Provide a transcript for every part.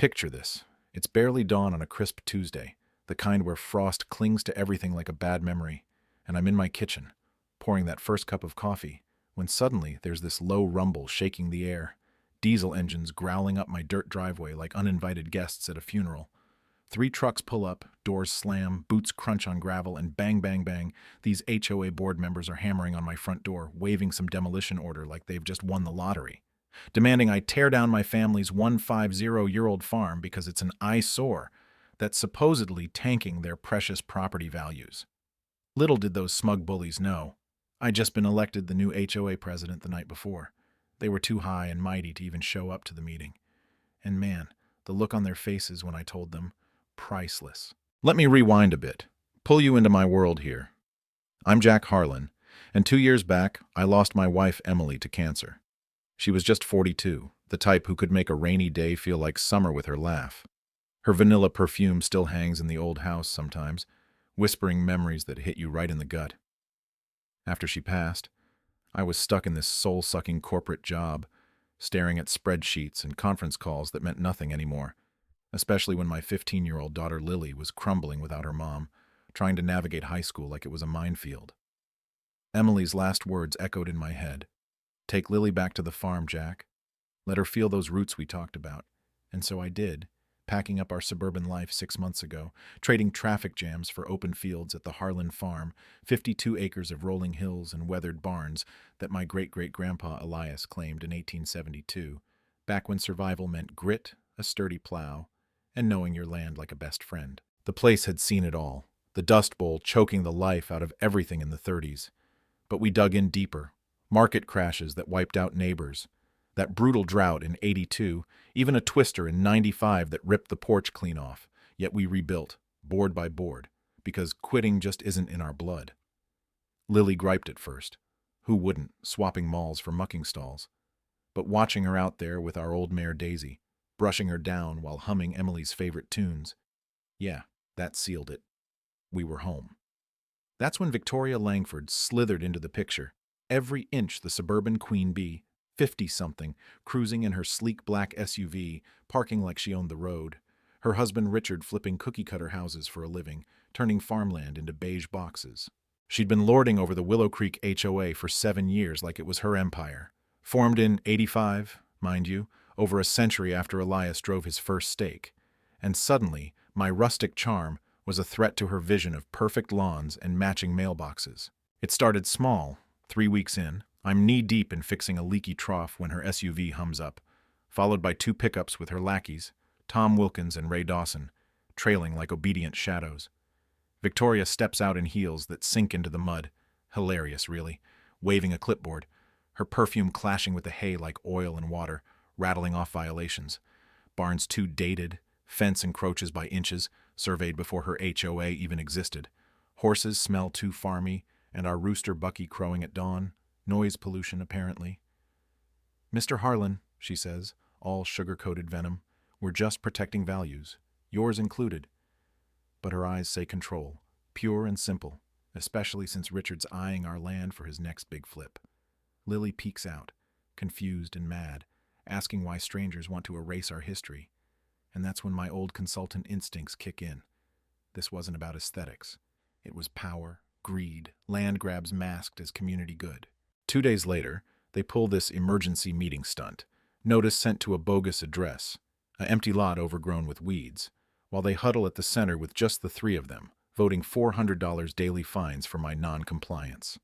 Picture this. It's barely dawn on a crisp Tuesday, the kind where frost clings to everything like a bad memory, and I'm in my kitchen, pouring that first cup of coffee, when suddenly there's this low rumble shaking the air, diesel engines growling up my dirt driveway like uninvited guests at a funeral. Three trucks pull up, doors slam, boots crunch on gravel, and bang, bang, bang, these HOA board members are hammering on my front door, waving some demolition order like they've just won the lottery, demanding I tear down my family's 150-year-old farm because it's an eyesore that's supposedly tanking their precious property values. Little did those smug bullies know, I'd just been elected the new HOA president the night before. They were too high and mighty to even show up to the meeting. And man, the look on their faces when I told them, priceless. Let me rewind a bit, pull you into my world here. I'm Jack Harlan, and 2 years back, I lost my wife Emily to cancer. She was just 42, the type who could make a rainy day feel like summer with her laugh. Her vanilla perfume still hangs in the old house sometimes, whispering memories that hit you right in the gut. After she passed, I was stuck in this soul-sucking corporate job, staring at spreadsheets and conference calls that meant nothing anymore, especially when my 15-year-old daughter Lily was crumbling without her mom, trying to navigate high school like it was a minefield. Emily's last words echoed in my head. Take Lily back to the farm, Jack. Let her feel those roots we talked about. And so I did, packing up our suburban life 6 months ago, trading traffic jams for open fields at the Harlan farm, 52 acres of rolling hills and weathered barns that my great-great-grandpa Elias claimed in 1872, back when survival meant grit, a sturdy plow, and knowing your land like a best friend. The place had seen it all, the Dust Bowl choking the life out of everything in the 30s. But we dug in deeper. Market crashes that wiped out neighbors, that brutal drought in 82, even a twister in 95 that ripped the porch clean off, yet we rebuilt, board by board, because quitting just isn't in our blood. Lily griped at first. Who wouldn't, swapping malls for mucking stalls? But watching her out there with our old mare Daisy, brushing her down while humming Emily's favorite tunes, yeah, that sealed it. We were home. That's when Victoria Langford slithered into the picture, every inch the suburban queen bee, 50-something, cruising in her sleek black SUV, parking like she owned the road, her husband Richard flipping cookie-cutter houses for a living, turning farmland into beige boxes. She'd been lording over the Willow Creek HOA for 7 years like it was her empire. Formed in 85, mind you, over a century after Elias drove his first stake. And suddenly, my rustic charm was a threat to her vision of perfect lawns and matching mailboxes. It started small. 3 weeks in, I'm knee-deep in fixing a leaky trough when her SUV hums up, followed by 2 pickups with her lackeys, Tom Wilkins and Ray Dawson, trailing like obedient shadows. Victoria steps out in heels that sink into the mud, hilarious really, waving a clipboard, her perfume clashing with the hay like oil and water, rattling off violations. Barns too dated, fence encroaches by inches, surveyed before her HOA even existed. Horses smell too farmy, and our rooster Bucky crowing at dawn. Noise pollution, apparently. Mr. Harlan, she says, all sugar-coated venom, we're just protecting values, yours included. But her eyes say control, pure and simple, especially since Richard's eyeing our land for his next big flip. Lily peeks out, confused and mad, asking why strangers want to erase our history. And that's when my old consultant instincts kick in. This wasn't about aesthetics. It was power, greed, land grabs masked as community good. 2 days later, they pull this emergency meeting stunt. Notice sent to a bogus address, an empty lot overgrown with weeds, while they huddle at the center with just the 3 of them, voting $400 daily fines for my non-compliance.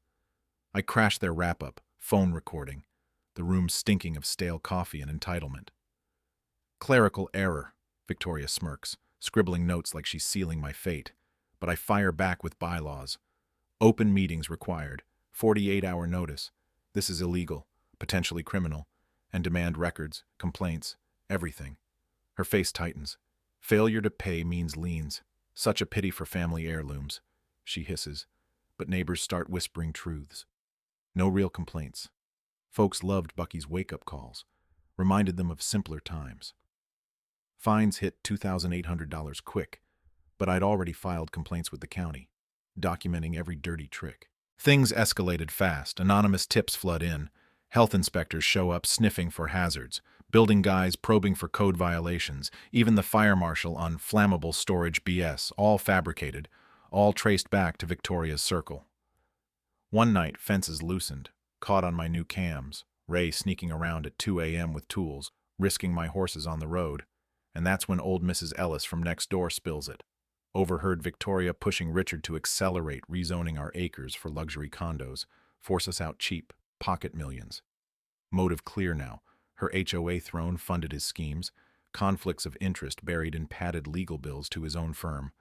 I crash their wrap-up, phone recording, the room stinking of stale coffee and entitlement. Clerical error, Victoria smirks, scribbling notes like she's sealing my fate, but I fire back with bylaws. Open meetings required, 48-hour notice. This is illegal, potentially criminal, and demand records, complaints, everything. Her face tightens. Failure to pay means liens. Such a pity for family heirlooms, she hisses, but neighbors start whispering truths. No real complaints. Folks loved Bucky's wake-up calls, reminded them of simpler times. Fines hit $2,800 quick, but I'd already filed complaints with the county, documenting every dirty trick. Things escalated fast, anonymous tips flood in, health inspectors show up sniffing for hazards, Building guys probing for code violations, even the fire marshal on flammable storage BS, all fabricated, all traced back to Victoria's Circle. One night, fences loosened, caught on my new cams, Ray sneaking around at 2 a.m. with tools, risking my horses on the road, and that's when old Mrs. Ellis from next door spills it. Overheard Victoria pushing Richard to accelerate rezoning our acres for luxury condos, force us out cheap, pocket millions. Motive clear now. Her HOA throne funded his schemes, conflicts of interest buried in padded legal bills to his own firm,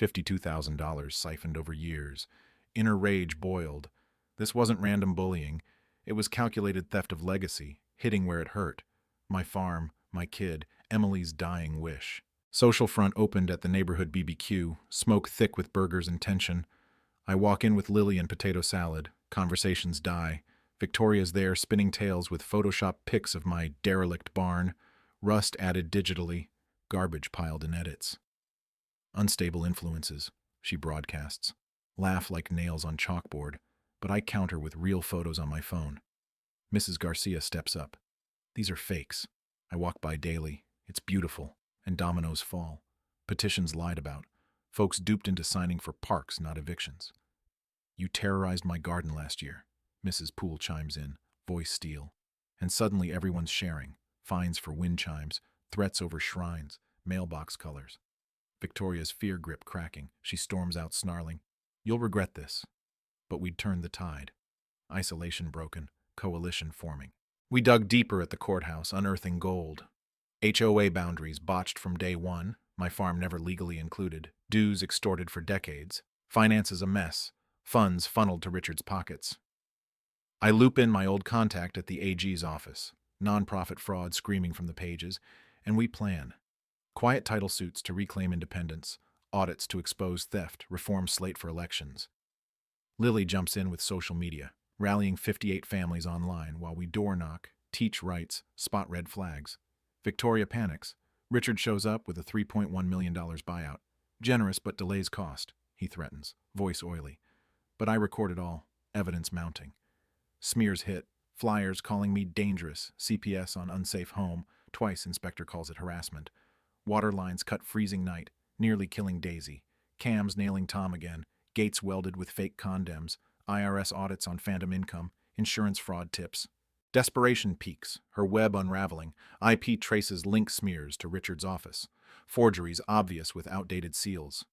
$52,000 siphoned over years. Inner rage boiled. This wasn't random bullying. It was calculated theft of legacy, hitting where it hurt. My farm, my kid, Emily's dying wish. Social front opened at the neighborhood BBQ, smoke thick with burgers and tension. I walk in with Lily and potato salad. Conversations die. Victoria's there spinning tales with Photoshop pics of my derelict barn, rust added digitally, garbage piled in edits. Unstable influences, she broadcasts. Laugh like nails on chalkboard, but I counter with real photos on my phone. Mrs. Garcia steps up. These are fakes. I walk by daily. It's beautiful. And dominoes fall. Petitions lied about. Folks duped into signing for parks, not evictions. You terrorized my garden last year. Mrs. Poole chimes in, voice steel. And suddenly everyone's sharing. Fines for wind chimes, threats over shrines, mailbox colors. Victoria's fear grip cracking. She storms out snarling. You'll regret this. But we'd turned the tide. Isolation broken, coalition forming. We dug deeper at the courthouse, unearthing gold. HOA boundaries botched from day one, my farm never legally included, dues extorted for decades, finances a mess, funds funneled to Richard's pockets. I loop in my old contact at the AG's office, nonprofit fraud screaming from the pages, and we plan. Quiet title suits to reclaim independence, audits to expose theft, reform slate for elections. Lily jumps in with social media, rallying 58 families online while we door knock, teach rights, spot red flags. Victoria panics. Richard shows up with a $3.1 million buyout. Generous but delays cost, he threatens, voice oily. But I record it all, evidence mounting. Smears hit, flyers calling me dangerous, CPS on unsafe home, twice inspector calls it harassment. Water lines cut freezing night, nearly killing Daisy. Cams nailing Tom again, gates welded with fake condems, IRS audits on phantom income, insurance fraud tips. Desperation peaks, her web unraveling, IP traces link smears to Richard's office, forgeries obvious with outdated seals.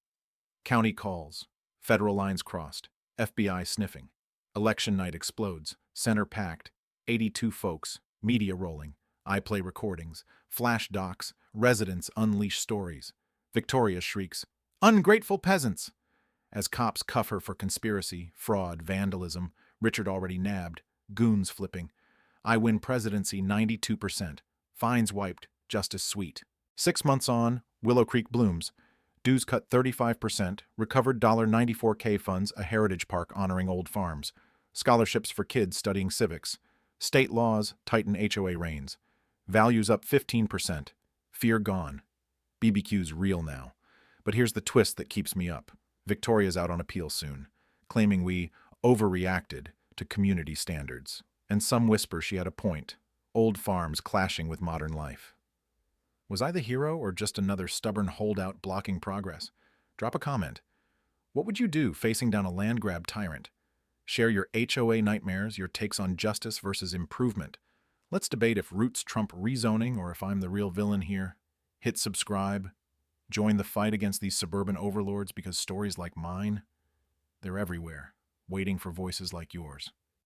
County calls, federal lines crossed, FBI sniffing. Election night explodes, center packed, 82 folks, media rolling, iPlay recordings, flash docs, residents unleash stories. Victoria shrieks, "Ungrateful peasants!" As cops cuff her for conspiracy, fraud, vandalism, Richard already nabbed, goons flipping. I win presidency 92%. Fines wiped, justice sweet. 6 months on, Willow Creek blooms. Dues cut 35%, recovered $94K funds a heritage park honoring old farms. Scholarships for kids studying civics. State laws tighten HOA reins. Values up 15%. Fear gone. BBQ's real now. But here's the twist that keeps me up. Victoria's out on appeal soon, claiming we overreacted to community standards. And some whisper she had a point. Old farms clashing with modern life. Was I the hero or just another stubborn holdout blocking progress? Drop a comment. What would you do facing down a land grab tyrant? Share your HOA nightmares, your takes on justice versus improvement. Let's debate if roots trump rezoning or if I'm the real villain here. Hit subscribe. Join the fight against these suburban overlords because stories like mine, they're everywhere, waiting for voices like yours.